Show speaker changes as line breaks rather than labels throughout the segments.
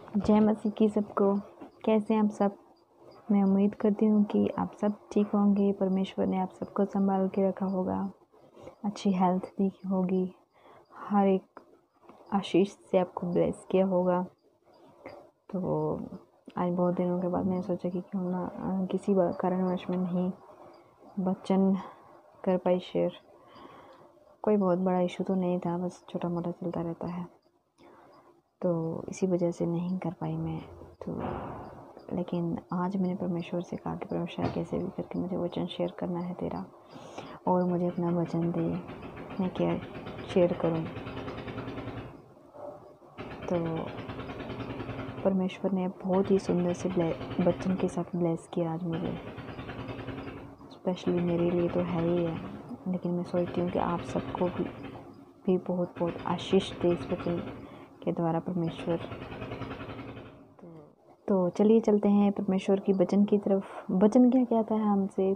जय मसीह की सबको। कैसे हैं आप सब? मैं उम्मीद करती हूँ कि आप सब ठीक होंगे। परमेश्वर ने आप सबको संभाल के रखा होगा, अच्छी हेल्थ दी होगी, हर एक आशीष से आपको ब्लेस किया होगा। तो आज बहुत दिनों के बाद मैंने सोचा कि क्यों ना किसी कारणवश में नहीं वचन कर पाई शेयर। कोई बहुत बड़ा इशू तो नहीं था, बस छोटा मोटा चलता रहता है, तो इसी वजह से नहीं कर पाई मैं। तो लेकिन आज मैंने परमेश्वर से कहा कि परमेश्वर कैसे भी करके मुझे वचन शेयर करना है तेरा, और मुझे अपना वचन दे, मैं क्या शेयर करूं। तो परमेश्वर ने बहुत ही सुंदर से वचन के साथ ब्लेस किया आज मुझे। स्पेशली मेरे लिए तो है ही है, लेकिन मैं सोचती हूँ कि आप सबको भी बहुत बहुत आशीष दे इस वचन के द्वारा परमेश्वर। तो चलिए चलते हैं परमेश्वर की वचन की तरफ। वचन क्या कहता है हमसे,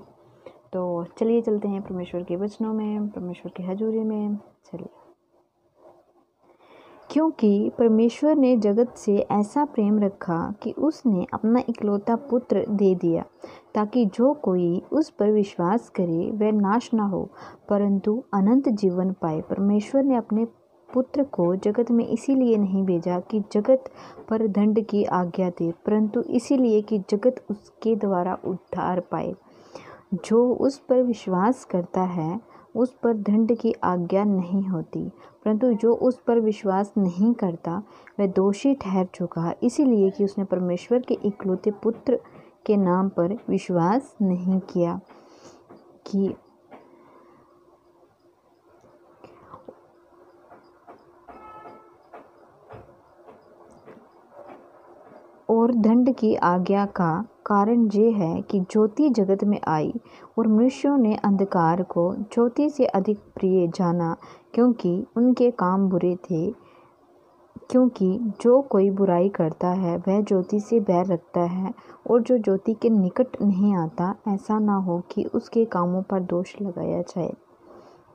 तो चलिए चलते हैं परमेश्वर के वचनों में, परमेश्वर की हजूरी में। चलिए। क्योंकि परमेश्वर ने जगत से ऐसा प्रेम रखा कि उसने अपना इकलौता पुत्र दे दिया, ताकि जो कोई उस पर विश्वास करे वह नाश न हो परंतु अनंत जीवन पाए। परमेश्वर ने अपने पुत्र को जगत में इसीलिए नहीं भेजा कि जगत पर दंड की आज्ञा दे, परंतु इसीलिए कि जगत उसके द्वारा उद्धार पाए। जो उस पर विश्वास करता है उस पर दंड की आज्ञा नहीं होती, परंतु जो उस पर विश्वास नहीं करता वह दोषी ठहर चुका, इसीलिए कि उसने परमेश्वर के इकलौते पुत्र के नाम पर विश्वास नहीं किया। कि और दंड की आज्ञा का कारण ये है कि ज्योति जगत में आई और मनुष्यों ने अंधकार को ज्योति से अधिक प्रिय जाना, क्योंकि उनके काम बुरे थे। क्योंकि जो कोई बुराई करता है वह ज्योति से बैर रखता है और जो ज्योति के निकट नहीं आता, ऐसा ना हो कि उसके कामों पर दोष लगाया जाए।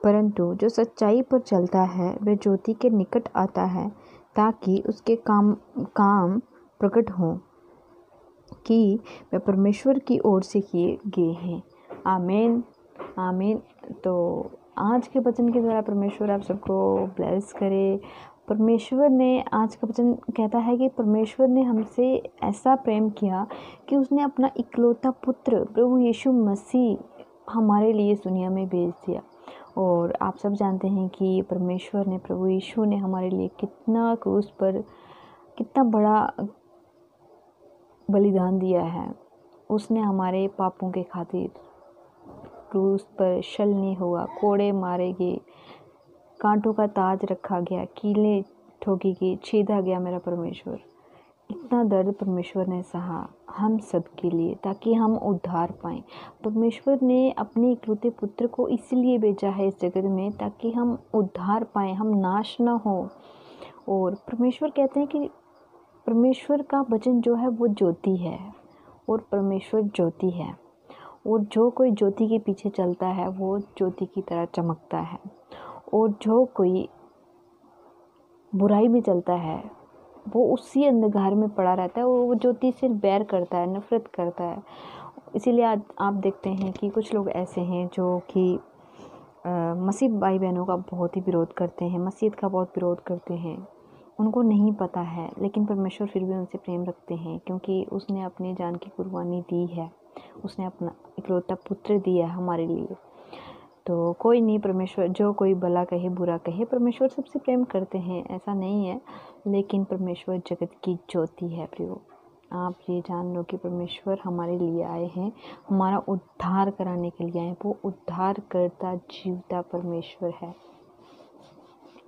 परंतु जो सच्चाई पर चलता है वह ज्योति के निकट आता है, ताकि उसके काम प्रकट हों कि वह परमेश्वर की ओर से किए गए हैं। आमीन आमीन। तो आज के वचन के द्वारा परमेश्वर आप सबको ब्लेस करे। परमेश्वर ने आज का वचन कहता है कि परमेश्वर ने हमसे ऐसा प्रेम किया कि उसने अपना इकलौता पुत्र प्रभु यीशु मसीह हमारे लिए इस दुनिया में भेज दिया। और आप सब जानते हैं कि परमेश्वर ने, प्रभु यीशु ने हमारे लिए कितना क्रूस पर कितना बड़ा बलिदान दिया है। उसने हमारे पापों के खातिर क्रूस पर छलनी हुआ, कोड़े मारे गए, कांटों का ताज रखा गया, कीलें ठोकी गई, छेदा गया मेरा परमेश्वर। इतना दर्द परमेश्वर ने सहा हम सब के लिए, ताकि हम उद्धार पाएं। परमेश्वर ने अपने इकलौते पुत्र को इसलिए भेजा है इस जगत में, ताकि हम उद्धार पाएं, हम नाश ना हो। और परमेश्वर कहते हैं कि परमेश्वर का वचन जो है वो ज्योति है और परमेश्वर ज्योति है, और जो कोई ज्योति के पीछे चलता है वो ज्योति की तरह चमकता है, और जो कोई बुराई में चलता है वो उसी अंधकार में पड़ा रहता है, वो ज्योति से बैर करता है, नफरत करता है। इसीलिए आज आप देखते हैं कि कुछ लोग ऐसे हैं जो कि मसीह भाई बहनों का बहुत ही विरोध करते हैं, मसीहत का बहुत विरोध करते हैं। उनको नहीं पता है, लेकिन परमेश्वर फिर भी उनसे प्रेम रखते हैं, क्योंकि उसने अपनी जान की कुर्बानी दी है, उसने अपना इकलौता पुत्र दिया है हमारे लिए। तो कोई नहीं, परमेश्वर जो कोई भला कहे बुरा कहे, परमेश्वर सबसे प्रेम करते हैं, ऐसा नहीं है। लेकिन परमेश्वर जगत की ज्योति है। प्रियो, आप ये जान लो कि परमेश्वर हमारे लिए आए हैं, हमारा उद्धार कराने के लिए आए हैं। वो उद्धार करता जीवता परमेश्वर है।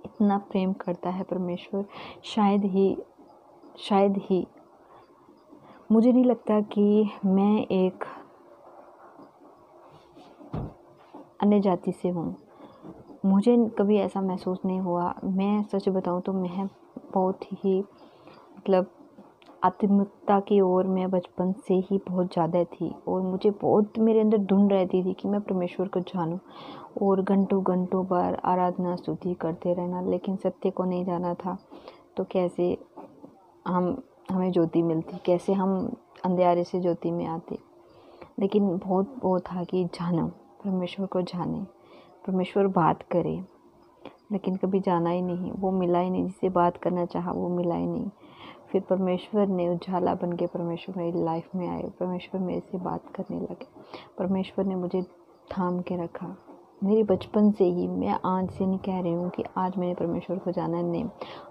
इतना प्रेम करता है परमेश्वर। शायद ही मुझे नहीं लगता कि मैं एक अन्य जाति से हूँ। मुझे कभी ऐसा महसूस नहीं हुआ। मैं सच बताऊँ तो मैं बहुत ही मतलब आत्मिकता की ओर मैं बचपन से ही बहुत ज़्यादा थी, और मुझे बहुत मेरे अंदर ढूंढ रहती थी कि मैं परमेश्वर को जानूं, और घंटों घंटों बार आराधना स्तुति करते रहना, लेकिन सत्य को नहीं जाना था। तो कैसे हम हमें ज्योति मिलती, कैसे हम अंधेरे से ज्योति में आते। लेकिन बहुत वो था कि जानो, परमेश्वर को जाने, परमेश्वर बात करे, लेकिन कभी जाना ही नहीं, वो मिला ही नहीं। जिससे बात करना चाहा वो मिला ही नहीं। फिर परमेश्वर ने उजाला बन के परमेश्वर मेरी लाइफ में आए, परमेश्वर मेरे से बात करने लगे, परमेश्वर ने मुझे थाम के रखा। मेरे बचपन से ही, मैं आज से नहीं कह रही हूँ कि आज मैंने परमेश्वर को जाना है, नहीं।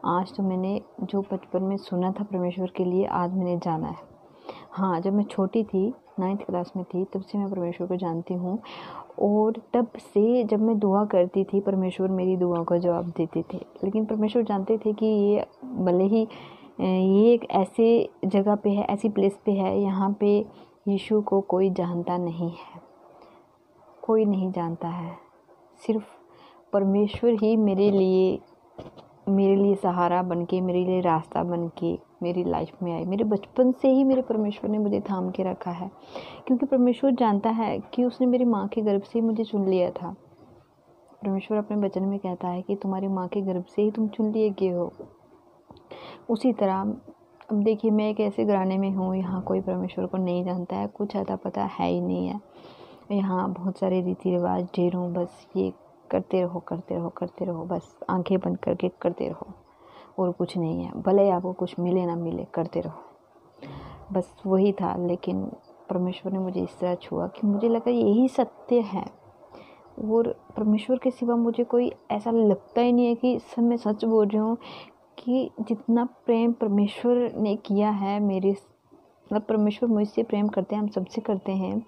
आज तो मैंने जो बचपन में सुना था परमेश्वर के लिए, आज मैंने जाना है। हाँ, जब मैं छोटी थी, 9th क्लास में थी, तब से मैं परमेश्वर को जानती हूँ। और तब से जब मैं दुआ करती थी, परमेश्वर मेरी दुआ का जवाब देते थे। लेकिन परमेश्वर जानते थे कि ये भले ही ये एक ऐसे जगह पे है, ऐसी प्लेस पे है, यहाँ पे यीशु को कोई जानता नहीं है, कोई नहीं जानता है। सिर्फ परमेश्वर ही मेरे लिए सहारा बन के, मेरे लिए रास्ता बन के मेरी लाइफ में आए। मेरे बचपन से ही मेरे परमेश्वर ने मुझे थाम के रखा है, क्योंकि परमेश्वर जानता है कि उसने मेरी माँ के गर्भ से ही मुझे चुन लिया था। परमेश्वर अपने वचन में कहता है कि तुम्हारी माँ के गर्भ से ही तुम चुन लिए गए हो। उसी तरह अब देखिए, मैं एक ऐसे घराने में हूँ, यहाँ कोई परमेश्वर को नहीं जानता है, कुछ अता पता है ही नहीं है। यहाँ बहुत सारे रीति रिवाज ढेरों, बस ये करते रहो करते रहो करते रहो, बस आंखें बंद करके करते रहो, और कुछ नहीं है। भले आपको कुछ मिले ना मिले, करते रहो, बस वही था। लेकिन परमेश्वर ने मुझे इस तरह छुआ कि मुझे लगा यही सत्य है, और परमेश्वर के सिवा मुझे कोई ऐसा लगता ही नहीं है कि सब मैं सच बोल रही हूँ, कि जितना प्रेम परमेश्वर ने किया है मेरे, मतलब परमेश्वर मुझसे प्रेम करते हैं, हम सबसे करते हैं,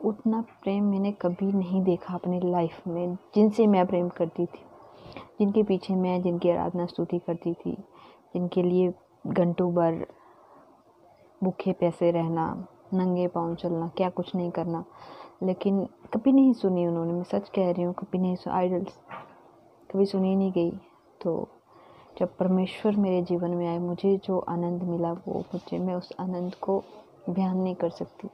उतना प्रेम मैंने कभी नहीं देखा अपनी लाइफ में। जिनसे मैं प्रेम करती थी, जिनके पीछे मैं, जिनकी आराधना स्तुति करती थी, जिनके लिए घंटों भर भूखे पैसे रहना, नंगे पाँव चलना, क्या कुछ नहीं करना, लेकिन कभी नहीं सुनी उन्होंने। मैं सच कह रही हूँ, कभी नहीं सुनी। आइडल्स कभी सुनी नहीं गई। तो जब परमेश्वर मेरे जीवन में आए, मुझे जो आनंद मिला, वो मुझे, मैं उस आनंद को बयान नहीं कर सकती।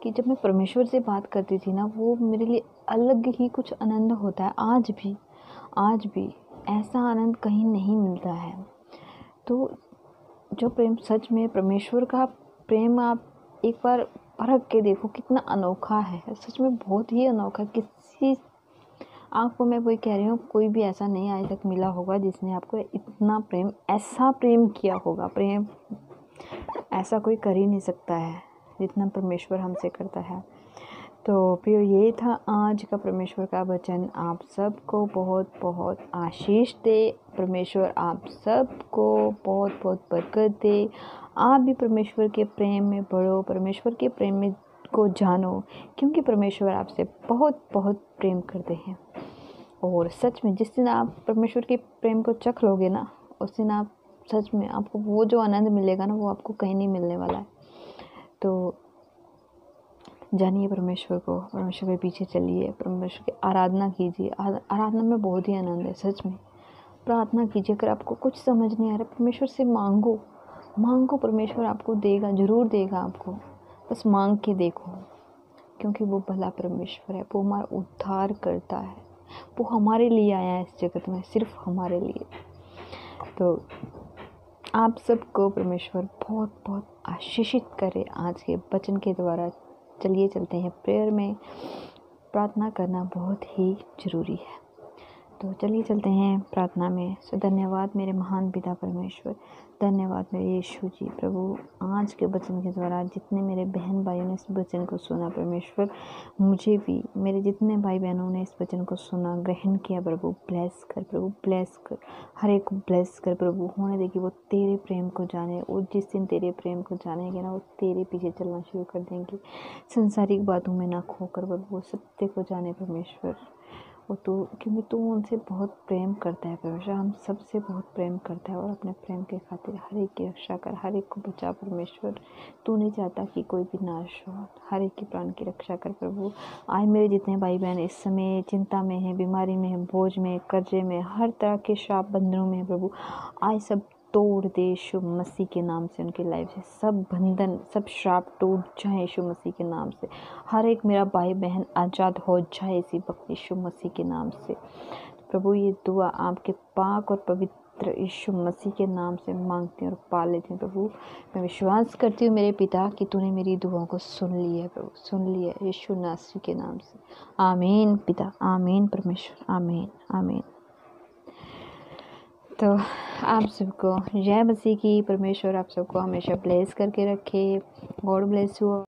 कि जब मैं परमेश्वर से बात करती थी ना, वो मेरे लिए अलग ही कुछ आनंद होता है। आज भी ऐसा आनंद कहीं नहीं मिलता है। तो जो प्रेम, सच में परमेश्वर का प्रेम, आप एक बार परख के देखो कितना अनोखा है, सच में बहुत ही अनोखा। किसी आपको, मैं वही कह रही हूँ, कोई भी ऐसा नहीं आज तक मिला होगा जिसने आपको इतना प्रेम, ऐसा प्रेम किया होगा। प्रेम ऐसा कोई कर ही नहीं सकता है जितना परमेश्वर हमसे करता है। तो प्रियो, ये था आज का परमेश्वर का वचन। आप सबको बहुत बहुत आशीष दे। परमेश्वर आप सबको बहुत बहुत बरकत दे। आप भी परमेश्वर के प्रेम में बढ़ो, परमेश्वर के प्रेम में को जानो, क्योंकि परमेश्वर आपसे बहुत बहुत प्रेम करते हैं। और सच में जिस दिन आप परमेश्वर के प्रेम को चख लोगे ना, उस दिन आप सच में, आपको वो जो आनंद मिलेगा ना, वो आपको कहीं नहीं मिलने वाला है। तो जानिए परमेश्वर को, परमेश्वर के पीछे चलिए, परमेश्वर की आराधना कीजिए। आराधना में बहुत ही आनंद है, सच में। प्रार्थना कीजिए, अगर आपको कुछ समझ नहीं आ रहा, परमेश्वर से मांगो, परमेश्वर आपको देगा, ज़रूर देगा आपको। बस मांग के देखो, क्योंकि वो भला परमेश्वर है, वो हमारा उद्धार करता है, वो हमारे लिए आया है इस जगत में, सिर्फ हमारे लिए। तो आप सबको परमेश्वर बहुत बहुत आशीषित करे आज के वचन के द्वारा। चलिए चलते हैं प्रेयर में। प्रार्थना करना बहुत ही ज़रूरी है, तो चलिए चलते हैं प्रार्थना में। सो धन्यवाद मेरे महान पिता परमेश्वर, धन्यवाद मेरे यीशु जी। प्रभु, आज के वचन के द्वारा जितने मेरे बहन भाइयों ने इस वचन को सुना परमेश्वर, मुझे भी, मेरे जितने भाई बहनों ने इस वचन को सुना, ग्रहण किया, प्रभु ब्लेस कर, प्रभु ब्लेस कर, हर एक को ब्लेस कर प्रभु। होने दे कि वो तेरे प्रेम को जाने, और जिस दिन तेरे प्रेम को जानेंगे ना, वो तेरे पीछे चलना शुरू कर देंगे, संसारिक बातों में ना खोकर प्रभु, वो सत्य को जाने परमेश्वर। वो तो, क्योंकि तू उनसे बहुत प्रेम करता है परमेश्वर, हम सबसे बहुत प्रेम करता है, और अपने प्रेम के खातिर हर एक की रक्षा कर, हर एक को बचा परमेश्वर। तू नहीं चाहता कि कोई भी नाश हो, हर एक की प्राण की रक्षा कर प्रभु। आज मेरे जितने भाई बहन इस समय चिंता में हैं, बीमारी में हैं, बोझ में, कर्जे में, हर तरह के श्राप बंधनों में प्रभु, आज सब तोड़ दे यीशु मसीह के नाम से। उनकी लाइफ से सब बंधन, सब श्राप टूट जाए यीशु मसीह के नाम से। हर एक मेरा भाई बहन आज़ाद हो जाए इसी वक्त यीशु मसीह के नाम से। प्रभु, ये दुआ आपके पाक और पवित्र पवित्र यीशु मसीह के नाम से मांगती हूँ और पा लेती हूँ प्रभु। मैं विश्वास करती हूँ मेरे पिता कि तूने मेरी दुआओं को सुन लिया है प्रभु, सुन लिया है यीशु नासरी के नाम से। आमीन पिता, आमीन परमेश्वर, आमीन आमीन। तो आप सबको जय मसीह की। परमेश्वर आप सबको हमेशा ब्लेस करके रखे। God bless you.